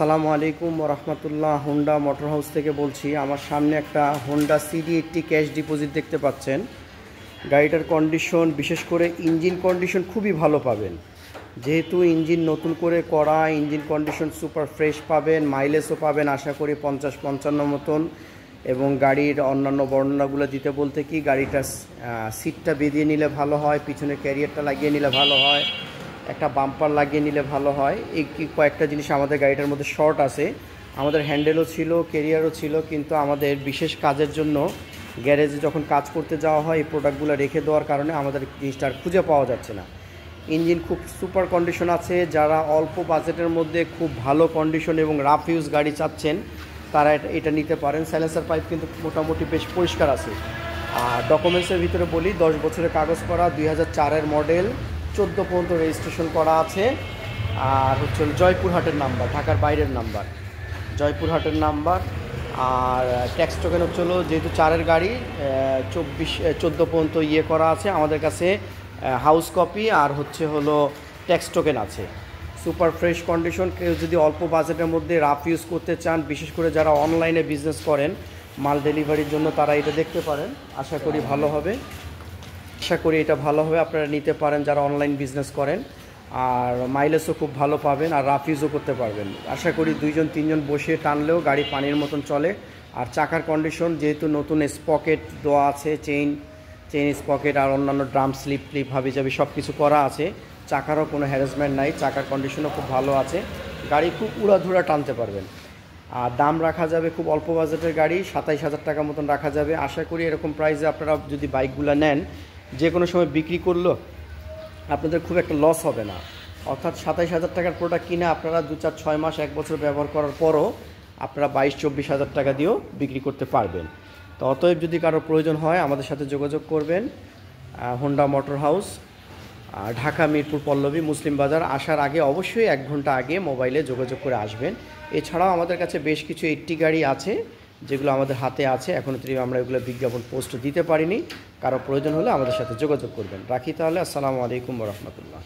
আসসালামু আলাইকুম ওয়া রাহমাতুল্লাহ। হোন্ডা মোটর হাউস থেকে বলছি। আমার সামনে একটা হোন্ডা CD80 ক্যাশ ডিপোজিট দেখতে পাচ্ছেন। গাড়িটার কন্ডিশন, বিশেষ করে ইঞ্জিন কন্ডিশন খুবই ভালো পাবেন। যেহেতু ইঞ্জিন নতুন করে করা, ইঞ্জিন কন্ডিশন সুপার ফ্রেশ পাবেন, মাইলেজও পাবেন আশা করি 50-55 মতন। এবং গাড়ির অন্যান্য বর্ণনাগুলো দিতে বলতে কি, গাড়িটার সিটটা বেঁধিয়ে নিলে ভালো হয়, পিছনে ক্যারিয়ারটা লাগিয়ে নিলে ভালো হয়, একটা বাম্পার লাগিয়ে নিলে ভালো হয়। এই কয়েকটা জিনিস আমাদের গাড়িটার মধ্যে শর্ট আছে। আমাদের হ্যান্ডেলও ছিল, ক্যারিয়ারও ছিল, কিন্তু আমাদের বিশেষ কাজের জন্য গ্যারেজে যখন কাজ করতে যাওয়া হয় এই প্রোডাক্টগুলো রেখে দেওয়ার কারণে আমাদের জিনিসটা আর খুঁজে পাওয়া যাচ্ছে না। ইঞ্জিন খুব সুপার কন্ডিশন আছে। যারা অল্প বাজেটের মধ্যে খুব ভালো কন্ডিশন এবং রাফ ইউজ গাড়ি চাচ্ছেন তারা এটা নিতে পারেন। সাইলেন্সার পাইপ কিন্তু মোটামুটি বেশ পরিষ্কার আছে। আর ডকুমেন্টসের ভিতরে বলি, 10 বছরের কাগজ করা, 2004-এর মডেল, 14 পর্যন্ত রেজিস্ট্রেশন করা আছে। আর হচ্ছে জয়পুরহাটের নাম্বার, ঢাকার বাইরের নাম্বার, জয়পুরহাটের নাম্বার। আর ট্যাক্স টোকেন হচ্ছে যেহেতু 4-এর গাড়ি, 14 পর্যন্ত করা আছে আমাদের কাছে। হাউস কপি আর ট্যাক্স টোকেন আছে। Super fresh condition. কেউ যদি অল্প বাজেটের মধ্যে রাফ ইউজ করতে চান, বিশেষ করে যারা অনলাইনে বিজনেস করেন মাল ডেলিভারির জন্য, তারা এটা দেখতে পারেন। আশা করি ভালো হবে, এটা ভালো হবে। আপনারা নিতে পারেন যারা অনলাইন বিজনেস করেন। আর মাইলেজও খুব ভালো পাবেন আর রাফ ইউজও করতে পারবেন। আশা করি 2-3জন বসে টানলেও গাড়ি পানির মতন চলে। আর চাকার কন্ডিশন যেহেতু নতুন স্পকেট দেওয়া আছে, চেইন স্পকেট আর অন্যান্য ড্রাম স্লিপ হাবি যাবি সব কিছু করা আছে। চাকারও কোনো হ্যারাসমেন্ট নাই, চাকার কন্ডিশনও খুব ভালো আছে। গাড়ি খুব উড়াধুরা টানতে পারবেন। আর দাম রাখা যাবে খুব অল্প বাজেটের গাড়ি, 27,000 টাকা মতন রাখা যাবে। আশা করি এরকম প্রাইসে আপনারা যদি বাইকগুলো নেন, যে কোনো সময় বিক্রি করলেও আপনাদের খুব একটা লস হবে না। অর্থাৎ 27,000 টাকার প্রোডাক্ট কিনে আপনারা 2-4-6 মাস 1 বছর ব্যবহার করার পরও আপনারা 22-24,000 টাকা দিয়েও বিক্রি করতে পারবেন। তো অতএব যদি কারোর প্রয়োজন হয় আমাদের সাথে যোগাযোগ করবেন। Honda motor house, Dhaka Mirpur Pallabi Muslim Bazar. আসার আগে অবশ্যই 1 ঘন্টা আগে মোবাইলে যোগাযোগ করে আসবেন। এছাড়াও আমাদের কাছে বেশ কিছু 80 গাড়ি আছে যেগুলো আমাদের হাতে আছে। এখনও আমরা এগুলো বিজ্ঞাপন পোস্ট দিতে পারিনি। কারো প্রয়োজন হলে আমাদের সাথে যোগাযোগ করবেন। রাখি তাহলে। আসসালামু আলাইকুম ওয়া রাহমাতুল্লাহ।